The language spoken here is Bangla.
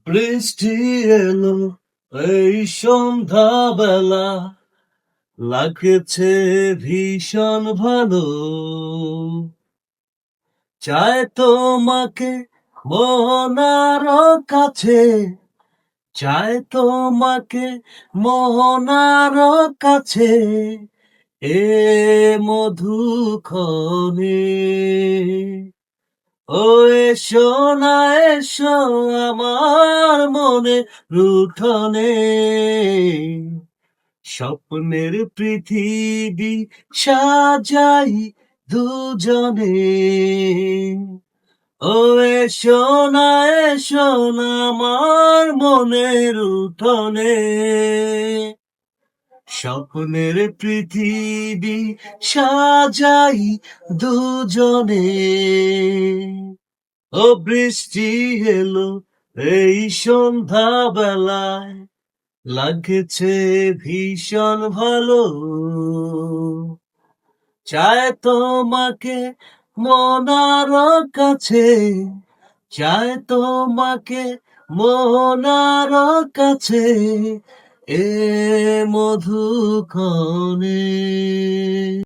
বৃষ্টি এলো এই সন্ধ্যাবেলা, লাগছে ভীষণ ভালো। চাই তোমাকে মোহনার কাছে, চাই তোমাকে মোহনার কাছে, এ মধুক্ষণে। ও এসো না, এসো আমার মনে রুঠনে, স্বপ্নের পৃথিবী সাজাই দুজনে। ও এসো না, এসো না আমার মনের উঠোনে, স্বপ্নের পৃথিবী সাজাই দুজনে। ও বৃষ্টি এলো এই সন্ধ্যাবেলায়, লাগছে ভীষণ ভালো। চাই তোমাকে মনার কাছে, চাই তোমাকে মনার কাছে, এ মধুক্ষণে।